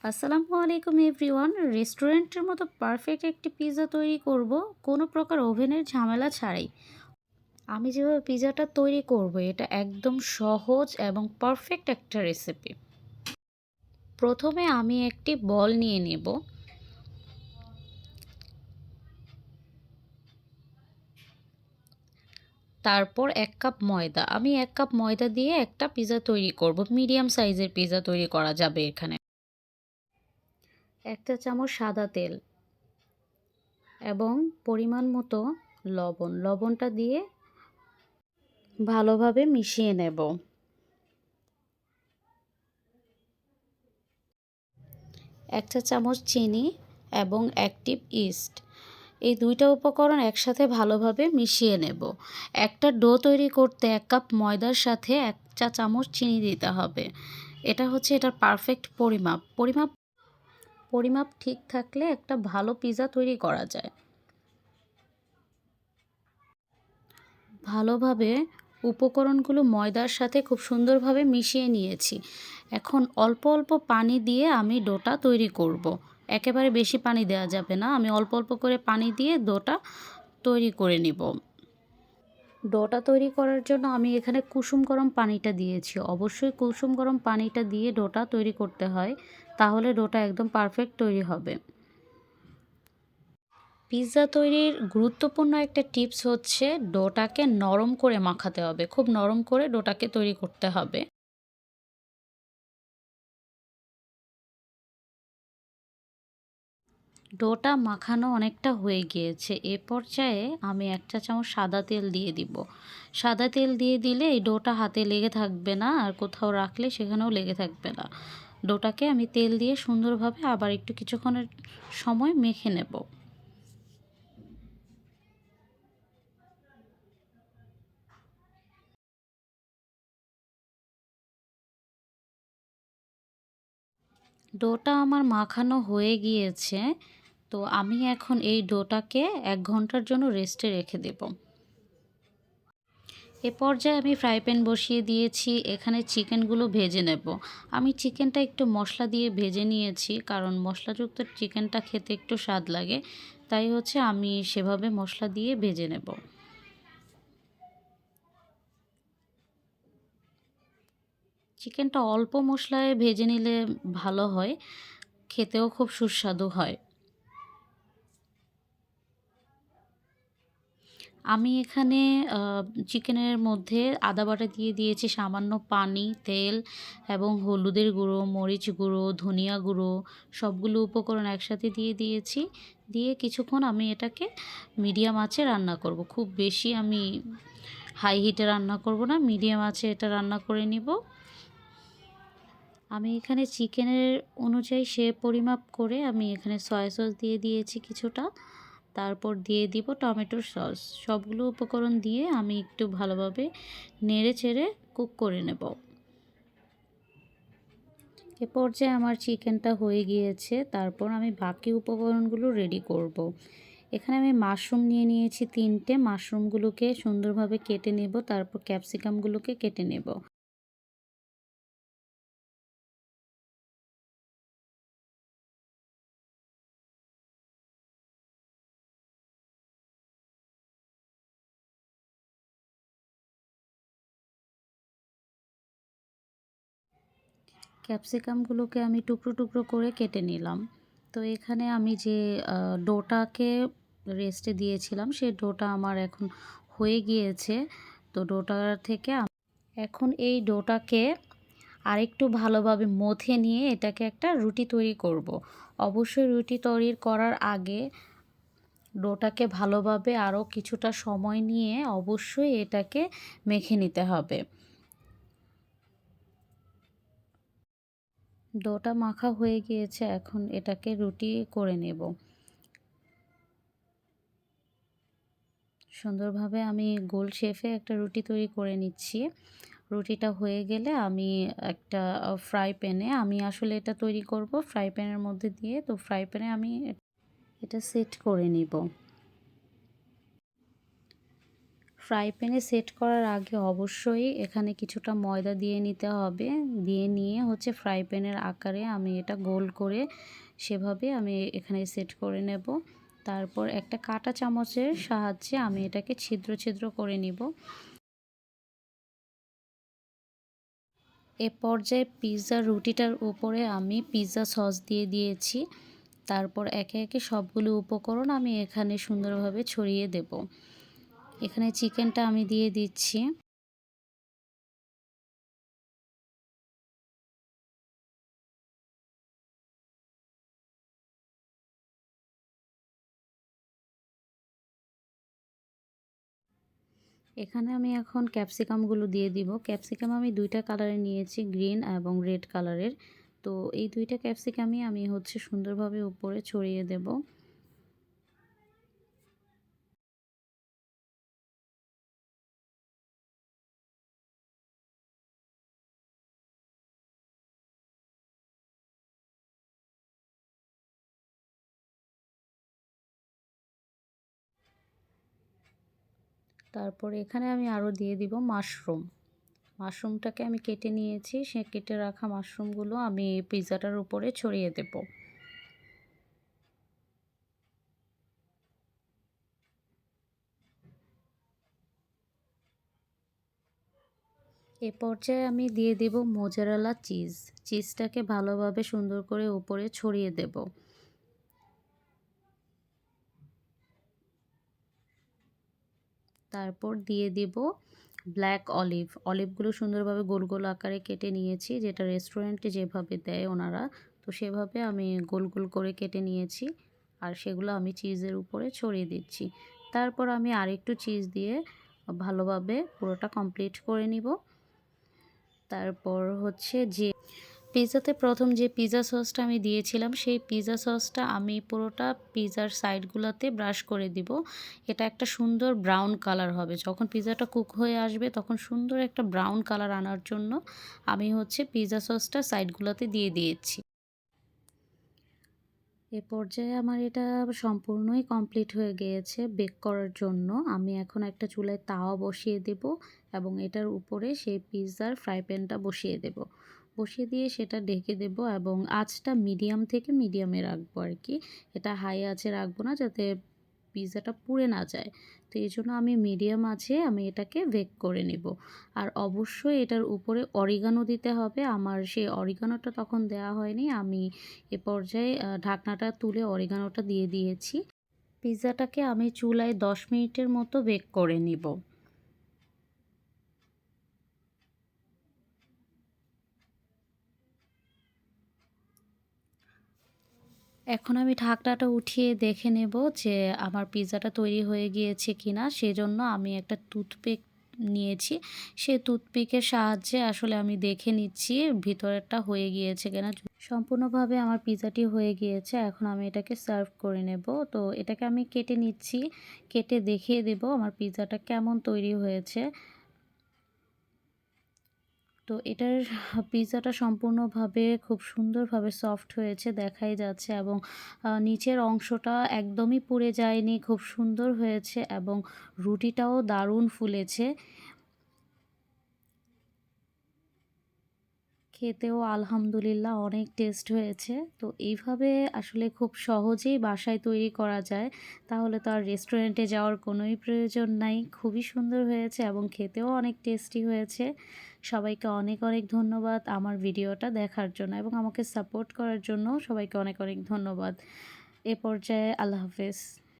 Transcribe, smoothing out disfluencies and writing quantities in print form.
আসসালামু আলাইকুম এভরিওয়ান। রেস্টুরেন্টের মতো পারফেক্ট একটি পিৎজা তৈরি করব কোনো প্রকার ওভেনের ঝামেলা ছাড়াই। আমি যেভাবে পিৎজাটা তৈরি করব এটা একদম সহজ এবং পারফেক্ট একটা রেসিপি। প্রথমে আমি একটি বল নিয়ে নেব। তারপর 1 কাপ ময়দা। আমি 1 কাপ ময়দা দিয়ে একটা পিৎজা তৈরি করব। মিডিয়াম সাইজের পিৎজা তৈরি করা যাবে এখানে। 1 চা চামচ সাদা তেল এবং পরিমাণ মতো লবণ। লবণটা দিয়ে ভালোভাবে মিশিয়ে নেব। 1 চা চামচ চিনি এবং 1 টিপ ইস্ট, এই দুইটা উপকরণ একসাথে ভালোভাবে মিশিয়ে নেব। একটা ডো তৈরি করতে 1 কাপ ময়দার সাথে 1 চা চামচ চিনি দিতে হবে। এটা হচ্ছে এটার পারফেক্ট পরিমাপ ঠিক থাকলে একটা ভালো পিৎজা তৈরি করা যায়। ভালোভাবে উপকরণগুলো ময়দার সাথে খুব সুন্দরভাবে মিশিয়ে নিয়েছি। এখন অল্প অল্প পানি দিয়ে আমি ডোটা তৈরি করব। একেবারে বেশি পানি দেওয়া যাবে না, আমি অল্প অল্প করে পানি দিয়ে ডোটা তৈরি করে নিব। ডোটা তৈরি করার জন্য আমি এখানে কুসুম গরম পানিটা দিয়েছি। অবশ্যই কুসুম গরম পানিটা দিয়ে ডোটা তৈরি করতে হয়, তাহলে ডোটা একদম পারফেক্ট তৈরি হবে। পিৎজা তৈরির গুরুত্বপূর্ণ একটা টিপস হচ্ছে ডোটাকে নরম করে মাখাতে হবে। খুব নরম করে ডোটাকে তৈরি করতে হবে। ডোটা মাখানো অনেকটা হয়ে গিয়েছে। এ পর্যায়ে আমি 1 চা চামচ সাদা তেল দিয়ে দিব। সাদা তেল দিয়ে দিলে এই ডোটা হাতে লেগে থাকবে না, আর কোথাও রাখলে সেখানেও লেগে থাকবে না। ডোটাকে আমি তেল দিয়ে সুন্দরভাবে আবার একটু কিছুক্ষণের সময় মেখে নেব। ডোটা আমার মাখানো হয়ে গিয়েছে, তো আমি এখন এই ডোটাকে 1 ঘন্টার জন্য রেস্টে রেখে দেব। এ পর্যায়ে আমি ফ্রাই প্যান বসিয়ে দিয়েছি, এখানে চিকেনগুলো ভেজে নেব। আমি চিকেনটা একটু মশলা দিয়ে ভেজে নিয়েছি, কারণ মশলাযুক্ত চিকেনটা খেতে একটু স্বাদ লাগে, তাই হচ্ছে আমি সেভাবে মশলা দিয়ে ভেজে নেব। চিকেনটা অল্প মশলায় ভেজে নিলে ভালো হয়, খেতেও খুব সুস্বাদু হয়। আমি এখানে আ চিকেনের মধ্যে আদা বাটা দিয়ে দিয়েছি, সামান্য পানি, তেল এবং হলুদের গুঁড়ো, মরিচ গুঁড়ো, ধনিয়া গুঁড়ো সবগুলো উপকরণ একসাথে দিয়ে দিয়েছি। দিয়ে কিছুক্ষণ আমি এটাকে মিডিয়াম আঁচে রান্না করব। খুব বেশি আমি হাই হিটে রান্না করব না, মিডিয়াম আঁচে এটা রান্না করে নিব। আমি এখানে চিকেনের অনুযায়ী পরিমাপ করে আমি এখানে সয়া সস দিয়ে দিয়েছি কিছুটা। তারপর দিয়ে দিব টমেটোর সস। সবগুলো উপকরণ দিয়ে আমি একটু ভালোভাবে নেড়ে চেড়ে কুক করে নেব। এ পর্যায়ে আমার চিকেনটা হয়ে গিয়েছে, তারপর আমি বাকি উপকরণগুলো রেডি করব। এখানে আমি মাশরুম নিয়ে নিয়েছি 3টে। মাশরুমগুলোকে সুন্দরভাবে কেটে নেব, তারপর ক্যাপসিকামগুলোকে কেটে নেব। ক্যাপসিকামগুলোকে আমি টুকরো টুকরো করে কেটে নিলাম। তো এখানে আমি যে ডোটাকে রেস্টে দিয়েছিলাম, সেই ডোটা আমার এখন হয়ে গিয়েছে। তো ডোটা থেকে এখন এই ডোটাকে আরেকটু ভালোভাবে মথে নিয়ে এটাকে একটা রুটি তৈরি করব। অবশ্যই রুটি তৈরি করার আগে ডোটাকে ভালোভাবে আরও কিছুটা সময় নিয়ে অবশ্যই এটাকে মেখে নিতে হবে। ডোটা মাখা হয়ে গিয়েছে, এখন এটাকে রুটি করে নেব। সুন্দরভাবে আমি গোল শেপে একটা রুটি তৈরি করে নিচ্ছি। রুটিটা হয়ে গেলে আমি একটা ফ্রাই প্যানে, আমি আসলে এটা তৈরি করব ফ্রাই প্যানের মধ্যে দিয়ে, তো ফ্রাই প্যানে আমি এটা সেট করে নিব। ফ্রাই প্যানে সেট করার আগে অবশ্যই এখানে কিছুটা ময়দা দিয়ে নিতে হবে। দিয়ে নিয়ে হচ্ছে ফ্রাই প্যানের আকারে আমি এটা গোল করে সেভাবে আমি এখানে সেট করে নেব। তারপর একটা কাঁটা চামচের সাহায্যে আমি এটাকে ছিদ্র ছিদ্র করে নিব। এ পর্যায়ে পিৎজার রুটিটার উপরে আমি পিৎজা সস দিয়ে দিয়েছি। তারপর একে একে সবগুলো উপকরণ আমি এখানে সুন্দরভাবে ছড়িয়ে দেব। এখানে চিকেনটা আমি দিয়ে দিচ্ছি। এখানে আমি এখন ক্যাপসিকামগুলো দিয়ে দিব। ক্যাপসিকাম আমি 2টা কালারের নিয়েছি, গ্রিন এবং রেড কালারের। তো এই 2টা ক্যাপসিকামই আমি হচ্ছে সুন্দরভাবে উপরে ছড়িয়ে দেব। তারপরে এখানে আমি আরও দিয়ে দিব মাশরুম। মাশরুমটাকে আমি কেটে নিয়েছি, সে কেটে রাখা মাশরুমগুলো আমি পিৎজাটার উপরে ছড়িয়ে দেব। এ পর্যায়ে আমি দিয়ে দেব মোজারেলা চিজ। চিজটাকে ভালোভাবে সুন্দর করে উপরে ছড়িয়ে দেব। তারপর দিয়ে দিব ব্ল্যাক অলিভ। অলিভগুলো সুন্দরভাবে গোল গোল আকারে কেটে নিয়েছি, যেটা রেস্টুরেন্টে যেভাবে দেয় ওনারা, তো সেভাবে আমি গোল গোল করে কেটে নিয়েছি। আর সেগুলো আমি চিজের উপরে ছড়িয়ে দিচ্ছি। তারপর আমি আরেকটু চিজ দিয়ে ভালোভাবে পুরোটা কমপ্লিট করে নিব। তারপর হচ্ছে যে পিৎজাতে প্রথম যে পিৎজা সসটা আমি দিয়েছিলাম, সেই পিৎজা সসটা আমি পুরোটা পিৎজার সাইডগুলোতে ব্রাশ করে দিব। এটা একটা সুন্দর ব্রাউন কালার হবে। যখন পিৎজাটা কুক হয়ে আসবে তখন সুন্দর একটা ব্রাউন কালার আনার জন্য আমি হচ্ছে পিৎজা সসটা সাইডগুলোতে দিয়ে দিয়েছি। এ পর্যায়ে আমার এটা সম্পূর্ণই কমপ্লিট হয়ে গিয়েছে বেক করার জন্য। আমি এখন একটা চুলায় তাওয়া বসিয়ে দেব এবং এটার উপরে সেই পিৎজার ফ্রাই প্যানটা বসিয়ে দেব। বসিয়ে দিয়ে সেটা ঢেকে দেব এবং আঁচটা মিডিয়াম থেকে মিডিয়ামে রাখবো আর কি। এটা হাই আঁচে রাখবো না, যাতে পিৎজাটা পুড়ে না যায়। তো এই জন্য আমি মিডিয়াম আঁচে আমি এটাকে বেক করে নেব। আর অবশ্যই এটার উপরে অরিগানো দিতে হবে। আমার সেই অরিগানোটা তখন দেওয়া হয়নি। আমি এ পর্যায়ে ঢাকনাটা তুলে অরিগানোটা দিয়ে দিয়েছি। পিৎজাটাকে আমি চুলায় 10 মিনিটের মতো বেক করে নিব। এখন আমি ঢাকনাটা উঠিয়ে দেখে নেব যে আমার পিৎজাটা তৈরি হয়ে গিয়েছে কিনা। সেজন্য আমি একটা টুথপিক নিয়েছি। সেই টুথপিকের সাহায্যে আসলে আমি দেখে নিচ্ছি ভিতরেরটা হয়ে গিয়েছে কিনা। সম্পূর্ণভাবে আমার পিৎজাটি হয়ে গিয়েছে। এখন আমি এটাকে সার্ভ করে নেব। তো এটাকে আমি কেটে নিচ্ছি। কেটে দেখিয়ে দেব আমার পিৎজাটা কেমন তৈরি হয়েছে। তো এটার পিৎজাটা সম্পূর্ণভাবে খুব সুন্দরভাবে সফট হয়েছে, দেখাই যাচ্ছে, এবং নিচের অংশটা একদমই পুড়ে যায়নি, খুব সুন্দর হয়েছে এবং রুটিটাও দারুণ ফুলেছে। খেতেও আলহামদুলিল্লাহ অনেক টেস্ট হয়েছে। তো এইভাবে আসলে খুব সহজেই বাসায় তৈরি করা যায়। তাহলে তো আর রেস্টুরেন্টে যাওয়ার কোনোই প্রয়োজন নাই। খুবই সুন্দর হয়েছে এবং খেতেও অনেক টেস্টি হয়েছে। সবাইকে অনেক অনেক ধন্যবাদ আমার ভিডিওটা দেখার জন্য এবং আমাকে সাপোর্ট করার জন্য সবাইকে অনেক অনেক ধন্যবাদ। এ পর্যায়ে আল্লাহ হাফেজ।